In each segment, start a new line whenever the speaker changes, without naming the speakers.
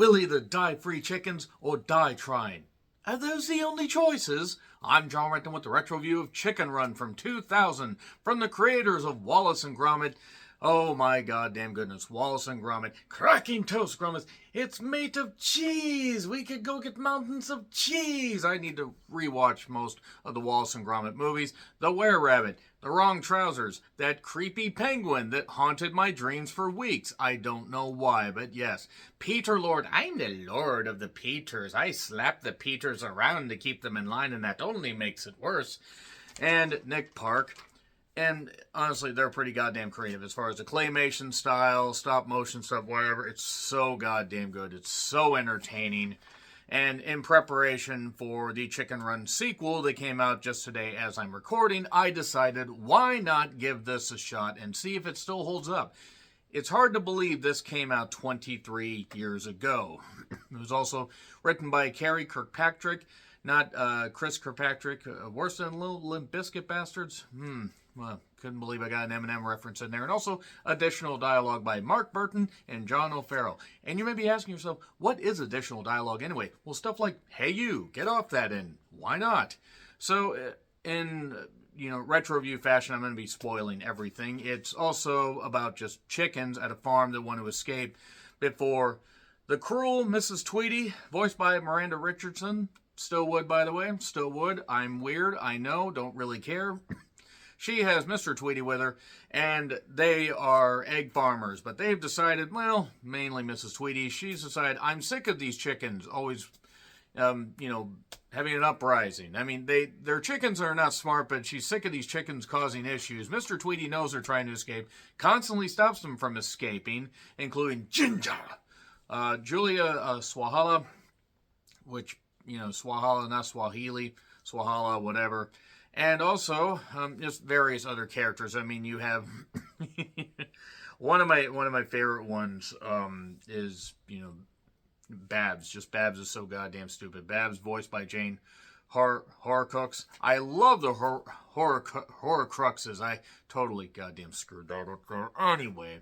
We'll either die free chickens or die trying. Are those the only choices? I'm John Renton with the retro view of Chicken Run from 2000 from the creators of Wallace and Gromit. Oh my goddamn goodness, Wallace and Gromit. Cracking toast, Gromit. It's made of cheese. We could go get mountains of cheese. I need to rewatch most of the Wallace and Gromit movies. The Were-Rabbit, The Wrong Trousers, that creepy penguin that haunted my dreams for weeks. I don't know why, but yes. Peter Lord. I'm the Lord of the Peters. I slap the Peters around to keep them in line, and that only makes it worse. And Nick Park. And honestly, they're pretty goddamn creative as far as the claymation style, stop motion stuff, whatever. It's so goddamn good. It's so entertaining. And in preparation for the Chicken Run sequel that came out just today as I'm recording, I decided why not give this a shot and see if it still holds up. It's hard to believe this came out 23 years ago. It was also written by Carrie Kirkpatrick, not Chris Kirkpatrick. Worse than Little Limp Bizkit bastards? Well, couldn't believe I got an Eminem reference in there. And also additional dialogue by Mark Burton and John O'Farrell. And you may be asking yourself, what is additional dialogue anyway? Well, stuff like, hey you, get off that end. Why not? So in retro review fashion, I'm going to be spoiling everything. It's also about just chickens at a farm that want to escape before the cruel Mrs. Tweety, voiced by Miranda Richardson. Still would, by the way. Still would. I'm weird. I know. Don't really care. She has Mr. Tweety with her, and they are egg farmers. But they've decided, well, mainly Mrs. Tweety, she's decided, I'm sick of these chickens always, having an uprising. I mean, their chickens are not smart, but she's sick of these chickens causing issues. Mr. Tweety knows they're trying to escape, constantly stops them from escaping, including Ginger. Julia Swahala, which, Swahala, not Swahili, Swahala, whatever. And also, just various other characters. I mean, you have one of my favorite ones is Babs. Just Babs is so goddamn stupid. Babs, voiced by Jane Horrocrux. I love the Horrocruxes. I totally goddamn screwed that up there. Anyway,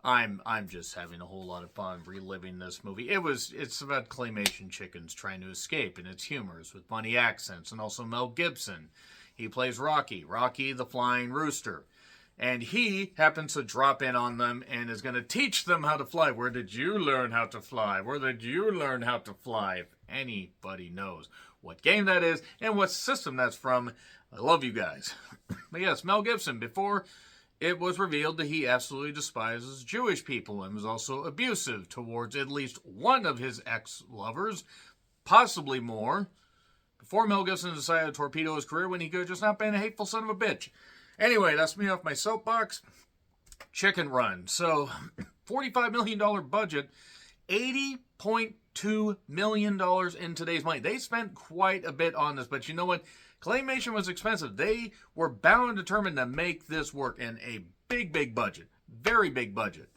I'm just having a whole lot of fun reliving this movie. It's about claymation chickens trying to escape, and it's humorous with funny accents, and also Mel Gibson. He plays Rocky the flying rooster. And he happens to drop in on them and is going to teach them how to fly. Where did you learn how to fly? Where did you learn how to fly? If anybody knows what game that is and what system that's from, I love you guys. But yes, Mel Gibson, before it was revealed that he absolutely despises Jewish people and was also abusive towards at least one of his ex-lovers, possibly more, before Mel Gibson decided to torpedo his career when he could have just not been a hateful son of a bitch. Anyway, that's me off my soapbox. Chicken Run. So, $45 million budget, $80.2 million in today's money. They spent quite a bit on this, but you know what? Claymation was expensive. They were bound and determined to make this work in a big, big budget. Very big budget.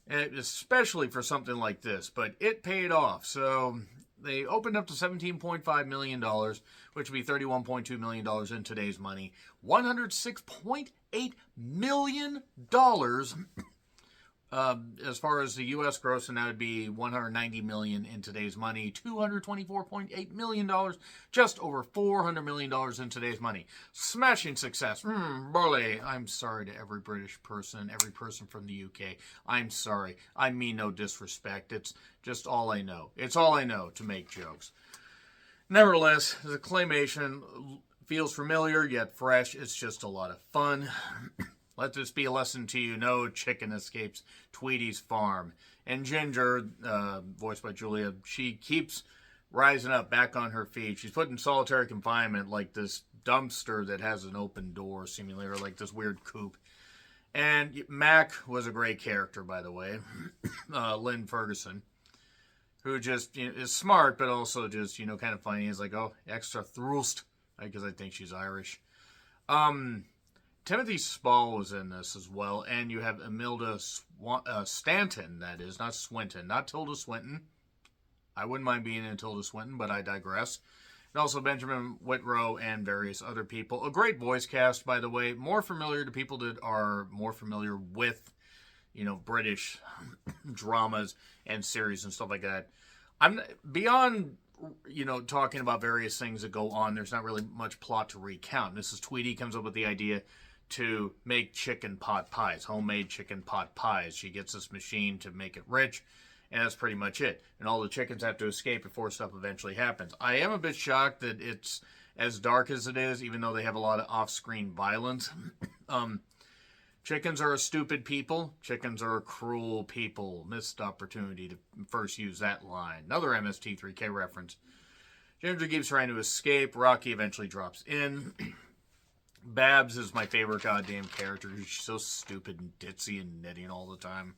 And especially for something like this. But it paid off. So they opened up to $17.5 million, which would be $31.2 million in today's money. $106.8 million as far as the U.S. gross, and that would be $190 million in today's money. $224.8 million, just over $400 million in today's money. Smashing success. Burley. I'm sorry to every British person, every person from the UK. I'm sorry. I mean no disrespect. It's just all I know. It's all I know to make jokes. Nevertheless, the claymation feels familiar yet fresh. It's just a lot of fun. Let this be a lesson to you. No chicken escapes Tweety's farm. And Ginger, voiced by Julia, she keeps rising up back on her feet. She's put in solitary confinement like this dumpster that has an open door, seemingly, or like this weird coop. And Mac was a great character, by the way. Lynn Ferguson, who just is smart, but also just, kind of funny. He's like, oh, extra thrust, because I think she's Irish. Timothy Spall was in this as well, and you have Imelda Stanton, that is, not Swinton, not Tilda Swinton. I wouldn't mind being in Tilda Swinton, but I digress. And also Benjamin Whitrow and various other people. A great voice cast, by the way, more familiar to people that are more familiar with British dramas and series and stuff like that. I'm beyond, talking about various things that go on. There's not really much plot to recount. Mrs. Tweedy comes up with the idea to make chicken pot pies, homemade chicken pot pies. She gets this machine to make it rich, and that's pretty much it. And all the chickens have to escape before stuff eventually happens. I am a bit shocked that it's as dark as it is, even though they have a lot of off-screen violence. Chickens are a stupid people. Chickens are a cruel people. Missed opportunity to first use that line. Another MST3K reference. Ginger keeps trying to escape. Rocky eventually drops in. Babs is my favorite goddamn character. She's so stupid and ditzy and knitting all the time.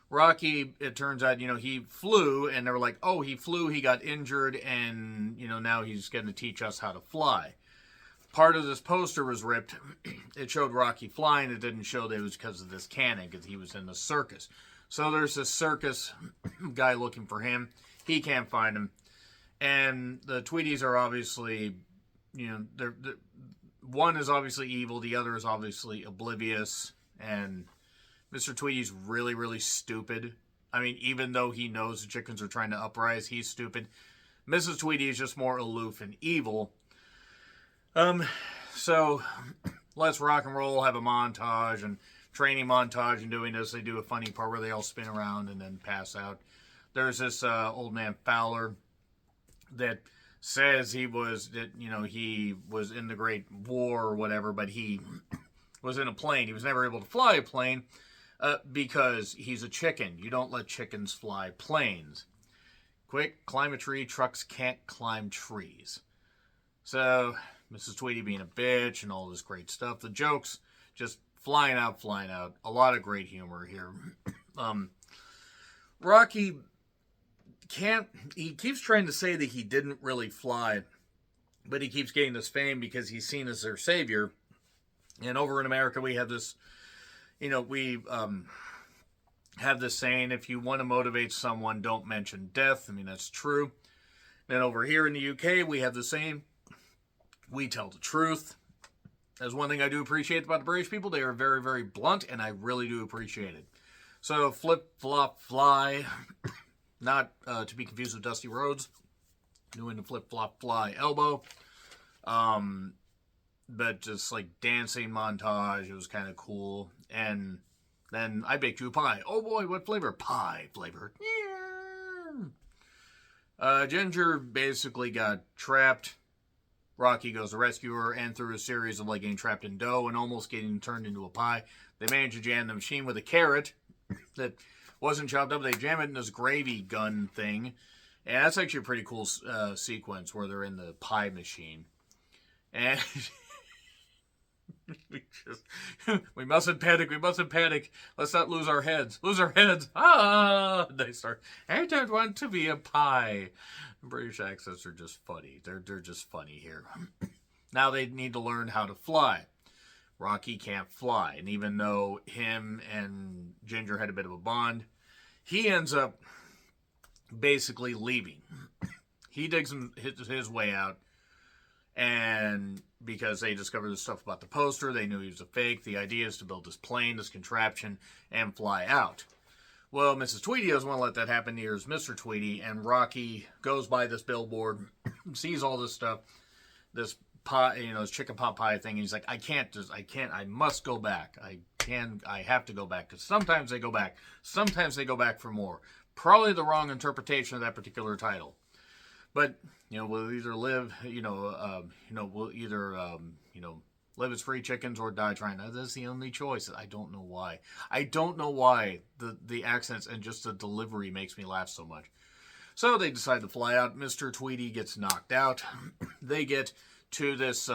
Rocky, it turns out, he flew, and they were like, oh, he flew, he got injured, and, now he's going to teach us how to fly. Part of this poster was ripped. It showed Rocky flying. It didn't show that it was because of this cannon, because he was in the circus. So there's this circus guy looking for him. He can't find him. And the Tweedies are obviously, one is obviously evil. The other is obviously oblivious. And Mr. Tweedy's really, really stupid. I mean, even though he knows the chickens are trying to uprise, he's stupid. Mrs. Tweedy is just more aloof and evil. So let's rock and roll, have a montage and training montage and doing this. They do a funny part where they all spin around and then pass out. There's this old man Fowler that says he was in the Great War or whatever, but he was in a plane. He was never able to fly a plane because he's a chicken. You don't let chickens fly planes. Quick, climb a tree. Trucks can't climb trees. So Mrs. Tweedy being a bitch and all this great stuff. The jokes just flying out. A lot of great humor here. Rocky he keeps trying to say that he didn't really fly, but he keeps getting this fame because he's seen as their savior. And over in America, we have this, we have this saying, if you want to motivate someone, don't mention death. I mean, that's true. Then over here in the UK, we have the same. We tell the truth. That's one thing I do appreciate about the British people. They are very, very blunt, and I really do appreciate it. So, flip, flop, fly. Not to be confused with Dusty Rhodes. Doing the flip, flop, fly elbow. But just like dancing montage. It was kind of cool. And then I baked you a pie. Oh boy, what flavor? Pie flavor. Yeah. Ginger basically got trapped. Rocky goes to rescue her, and through a series of getting trapped in dough and almost getting turned into a pie, they manage to jam the machine with a carrot that wasn't chopped up. They jam it in this gravy gun thing, and that's actually a pretty cool sequence where they're in the pie machine. And we mustn't panic. Let's not lose our heads. Ah! They start, I don't want to be a pie. British accents are just funny. They're just funny here. Now they need to learn how to fly. Rocky can't fly. And even though him and Ginger had a bit of a bond, he ends up basically leaving. He digs his way out. And because they discovered the stuff about the poster, they knew he was a fake. The idea is to build this plane, this contraption, and fly out. Well, Mrs. Tweedy doesn't want to let that happen. Here's Mr. Tweedy, and Rocky goes by this billboard, sees all this stuff, this pie, this chicken pot pie thing, and he's like, I must go back. I have to go back, because sometimes they go back. Sometimes they go back for more. Probably the wrong interpretation of that particular title. But, we'll either live, live as free chickens or die trying. That's the only choice. I don't know why. The accents and just the delivery makes me laugh so much. So they decide to fly out. Mr. Tweedy gets knocked out. They get to this,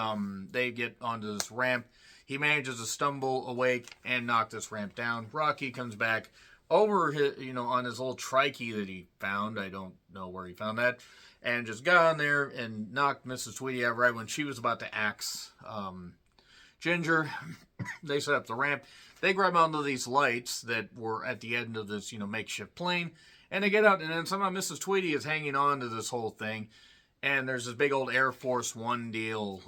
they get onto this ramp. He manages to stumble awake and knock this ramp down. Rocky comes back over his, on his little trikey that he found. I don't know where he found that. And just got on there and knocked Mrs. Tweedy out right when she was about to axe Ginger. They set up the ramp. They grab onto these lights that were at the end of this, makeshift plane. And they get out, and then somehow Mrs. Tweedy is hanging on to this whole thing. And there's this big old Air Force One deal,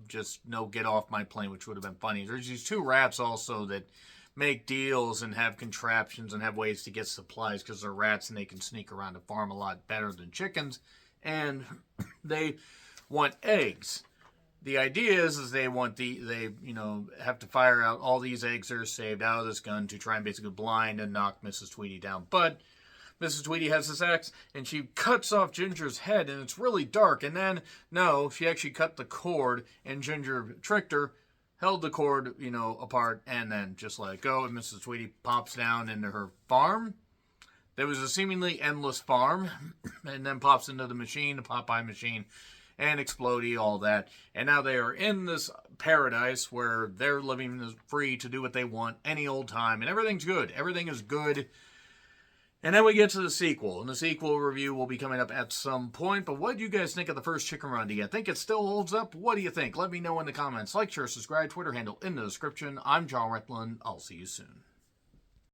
just no get off my plane, which would have been funny. There's these two rats also that make deals and have contraptions and have ways to get supplies because they're rats and they can sneak around the farm a lot better than chickens. And they want eggs. The idea is they have to fire out all these eggs that are saved out of this gun to try and basically blind and knock Mrs. Tweety down. But Mrs. Tweety has this axe, and she cuts off Ginger's head, and it's really dark. And then, no, she actually cut the cord, and Ginger tricked her, held the cord, apart, and then just let it go. And Mrs. Tweety pops down into her farm. There was a seemingly endless farm, and then pops into the machine, the Popeye machine, and Explodey, all that. And now they are in this paradise where they're living free to do what they want any old time, and everything's good. Everything is good. And then we get to the sequel, and the sequel review will be coming up at some point. But what do you guys think of the first Chicken Run? Do you think it still holds up? What do you think? Let me know in the comments. Like, share, subscribe, Twitter handle in the description. I'm John Reckland. I'll see you soon.